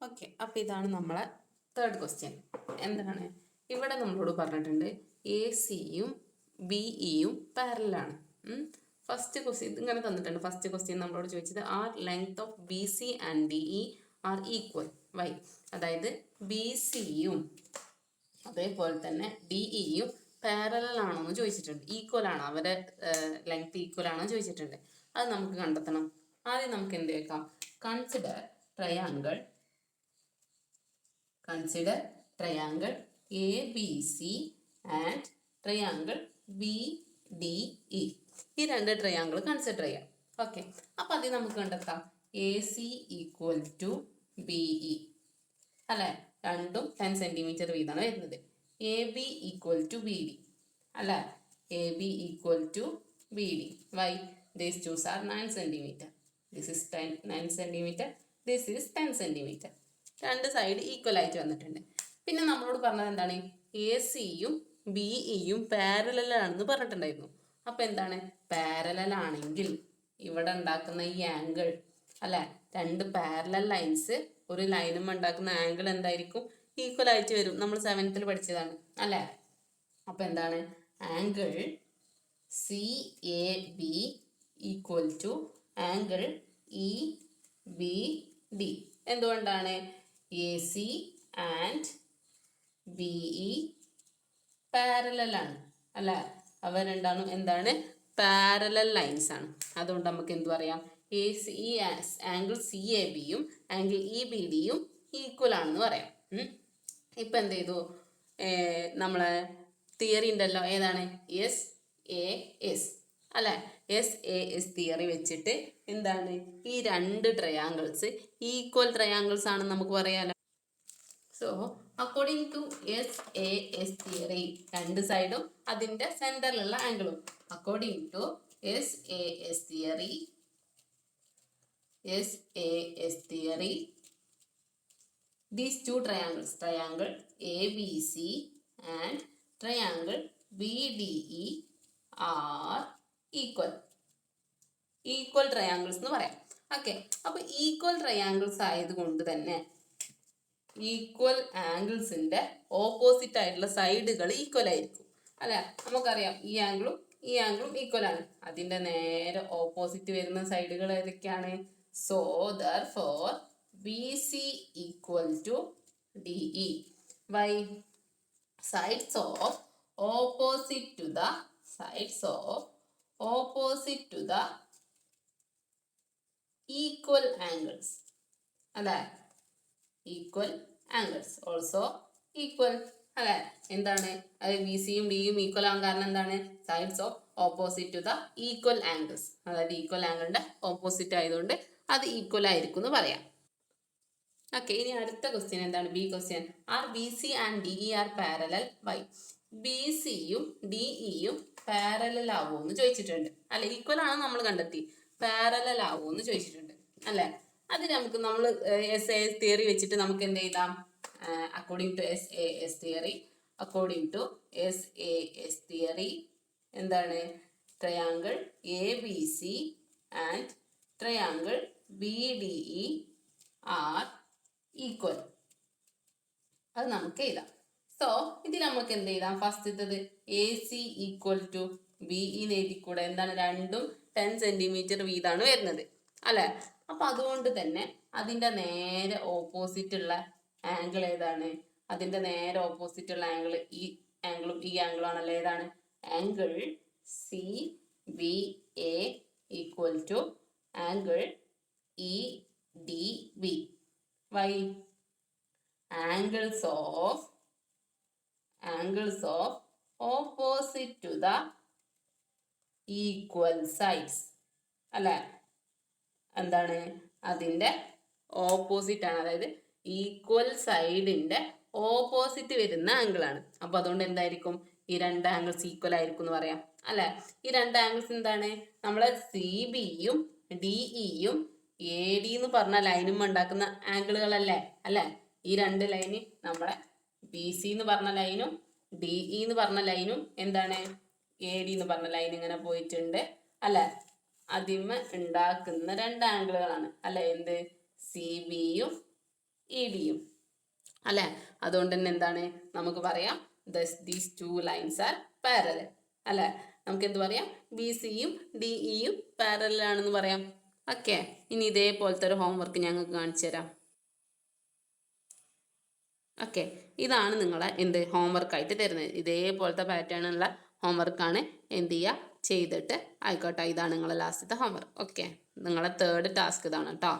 Okay, അപ്പോൾ ഇതാണ് നമ്മളെ തേർഡ് ക്വസ്റ്റ്യൻ. എന്താണ് ഇവിടെ നമ്മളോട് പറഞ്ഞിട്ടുണ്ട് എ സിയും ബി ഇയും പാരലാണ്. ഫസ്റ്റ് ക്വസ്റ്റ്യൻ ഇങ്ങനെ തന്നിട്ടുണ്ട്. ഫസ്റ്റ് ക്വസ്റ്റ്യൻ നമ്മളോട് ചോദിച്ചത് are length of B C and D E are equal. Why? അതായത് ബി സിയും അതേപോലെ തന്നെ ഡി ഇയും പാരലൽ ആണോ എന്ന് ചോദിച്ചിട്ടുണ്ട്. ഈക്വൽ ആണോ, അവരുടെ ലെങ്ത് ഈക്വൽ ആണോ ചോദിച്ചിട്ടുണ്ട്. അത് നമുക്ക് കണ്ടെത്തണം. ആദ്യം നമുക്ക് എന്ത് വെക്കാം? Consider triangle ABC and triangle BDE. ഈ രണ്ട് ട്രയാങ്കിൾ കൺസിഡർ ചെയ്യാം. ഓക്കെ, അപ്പോൾ അത് നമുക്ക് കണ്ടെത്താം. AC ഈക്വൽ ടു BE അല്ലേ? രണ്ടും 10 സെൻറ്റിമീറ്റർ വീതമാണ് വരുന്നത്. AB ഈക്വൽ ടു BD അല്ലേ? AB equal to BD. Why? These twos are 9 centimetre. This is 9 centimetre, this is 10 centimetre. രണ്ട് സൈഡ് ഈക്വൽ ആയിട്ട് വന്നിട്ടുണ്ട്. പിന്നെ നമ്മളോട് പറഞ്ഞത് എന്താണ്? എ സിയും ബി ഇയും പാരലലാണെന്ന് പറഞ്ഞിട്ടുണ്ടായിരുന്നു. അപ്പം എന്താണ്? പാരലലാണെങ്കിൽ ഇവിടെ ഉണ്ടാക്കുന്ന ഈ ആംഗിൾ അല്ലെ, രണ്ട് പാരലൽ ലൈൻസ് ഒരു ലൈനും ഉണ്ടാക്കുന്ന ആംഗിൾ എന്തായിരിക്കും? ഈക്വൽ ആയിട്ട് വരും. നമ്മൾ 7th പഠിച്ചതാണ് അല്ലേ? അപ്പം എന്താണ്? Angle C A B equal to angle E B D. എന്തുകൊണ്ടാണ്? A C and B E പാരലലാണ് അല്ലേ? അവ രണ്ടാണ് എന്താണ്? പാരലൽ ലൈൻസ് ആണ്. അതുകൊണ്ട് നമുക്ക് എന്ത് പറയാം? A C angle C A ബിയും ആംഗിൾ ഇ ബി ഡിയും ഈക്വൽ ആണെന്ന് പറയാം. ഇപ്പം എന്ത് ചെയ്തു? നമ്മളെ തിയറി ഉണ്ടല്ലോ, ഏതാണ്? SAS അല്ലേ? SAS തിയറി വെച്ചിട്ട് എന്താണ്? ഈ രണ്ട് ട്രയാങ്കിൾസ് ഈക്വൽ ട്രയാങ്കിൾസ് ആണെന്ന് നമുക്ക് പറയാലോ. So according to SAS theory, രണ്ട് സൈഡും അതിൻ്റെ സെൻറ്ററിലുള്ള ആംഗിളും. According to SAS theory these two triangles, triangle ABC and triangle BDE are equal triangles എന്ന് പറയാം. ഓക്കെ, അപ്പോൾ ഈക്വൽ ട്രയാങ്കിൾസ് ആയതുകൊണ്ട് തന്നെ ഈക്വൽ ആംഗിൾസിൻ്റെ ഓപ്പോസിറ്റ് ആയിട്ടുള്ള സൈഡുകൾ ഈക്വൽ ആയിരിക്കും അല്ലെ? നമുക്കറിയാം ഈ ആംഗിളും ഈക്വൽ ആണ്. അതിൻ്റെ നേരെ ഓപ്പോസിറ്റ് വരുന്ന സൈഡുകൾ ഏതൊക്കെയാണ്? So therefore BC equal to DE. Why? Sides of opposite to the equal angles. അല്ലേ? ഈക്വൽ ആംഗിൾസ് ഓൾസോ ഈക്വൽ അല്ലേ? എന്താണ്? അത് ബി സിയും ഡിയും ഈക്വൽ ആകാൻ കാരണം എന്താണ്? Sides of opposite to the equal angles. അതായത് ഈക്വൽ ആംഗിളിന്റെ ഓപ്പോസിറ്റ് ആയതുകൊണ്ട് അത് ഈക്വൽ ആയിരിക്കും എന്ന് പറയാം. ഓക്കെ, ഇനി അടുത്ത ക്വസ്റ്റ്യൻ എന്താണ്? B question. Are B C and D E are parallel? Why? B സിയും ഡി ഇയും പാരലൽ ആവുമോ എന്ന് ചോദിച്ചിട്ടുണ്ട് അല്ലെ? ഈക്വൽ ആണ് നമ്മൾ കണ്ടെത്തി, പാരലൽ ആവുമോ എന്ന് ചോദിച്ചിട്ടുണ്ട് അല്ലെ? അത് നമുക്ക് നമ്മൾ SAS തിയറി വെച്ചിട്ട് നമുക്ക് എന്ത് ചെയ്താം? അക്കോർഡിംഗ് ടു SAS തിയറി എന്താണ്? Triangle ABC and triangle BDE are equal. അത് നമുക്ക് എഴുതാം. സോ ഇതിൽ നമുക്ക് എന്ത് ചെയ്താം? ഫസ്റ്റത്തത് AC ഈക്വൽ ടു BE എഴുതിക്കൂടെ? എന്താണ്? രണ്ടും 10 സെൻറ്റിമീറ്റർ വീതമാണ് വരുന്നത് അല്ലേ? അപ്പം അതുകൊണ്ട് തന്നെ അതിൻ്റെ നേരെ ഓപ്പോസിറ്റ് ഉള്ള ആംഗിൾ ഏതാണ്? അതിൻ്റെ നേരെ ഓപ്പോസിറ്റ് ഉള്ള ആംഗിൾ ഈ ആംഗിളും ഈ ആംഗിളും ആണല്ലോ. ഏതാണ്? Angle CBA equal to angle EDB. Why? Angles of opposite to the equal sides അല്ലേ? എന്താണ്? അതിൻ്റെ ഓപ്പോസിറ്റ് ആണ്, അതായത് ഈക്വൽ സൈഡിൻ്റെ ഓപ്പോസിറ്റ് വരുന്ന ആംഗിളാണ്. അപ്പോൾ അതുകൊണ്ട് എന്തായിരിക്കും? ഈ രണ്ട് ആംഗിൾസ് ഈക്വൽ ആയിരിക്കും എന്ന് പറയാം അല്ലേ? ഈ രണ്ട് ആംഗിൾസ് എന്താണ്? നമ്മളെ CBയും DEയും AD എന്ന് പറഞ്ഞ ലൈനും ഉണ്ടാക്കുന്ന ആംഗിളുകളല്ലേ അല്ലേ? ഈ രണ്ട് ലൈന് നമ്മളെ BC എന്ന് പറഞ്ഞ ലൈനും DE എന്ന് പറഞ്ഞ ലൈനും എന്താണ്? AD എന്ന് പറഞ്ഞ ലൈൻ ഇങ്ങനെ പോയിട്ടുണ്ട് അല്ലേ? അതിന്മ ഉണ്ടാക്കുന്ന രണ്ട് ആംഗിളുകളാണ് അല്ലെ? എന്ത്? CBയും ഇ ഡിയും അല്ലേ? അതുകൊണ്ട് തന്നെ എന്താണ് നമുക്ക് പറയാം, these two lines are parallel അല്ലേ? നമുക്ക് എന്ത് പറയാം, ബി സിയും ഡി ഇയും പാരലൽ ആണെന്ന് പറയാം. ഓക്കെ, ഇനി ഇതേപോലത്തെ ഒരു ഹോംവർക്ക് ഞങ്ങൾക്ക് കാണിച്ചു തരാം. ഓക്കെ, ഇതാണ് നിങ്ങളെ എന്ത് ഹോംവർക്കായിട്ട് തരുന്നത്. ഇതേപോലത്തെ പാറ്റേണുള്ള ഹോംവർക്കാണ്. എന്ത് ചെയ്യുക, ചെയ്തിട്ട് ആയിക്കോട്ടെ. ഇതാണ് നിങ്ങളെ ലാസ്റ്റത്തെ ഹോംവർക്ക്. ഓക്കെ, നിങ്ങളെ തേർഡ് ടാസ്ക് ഇതാണ് കേട്ടോ.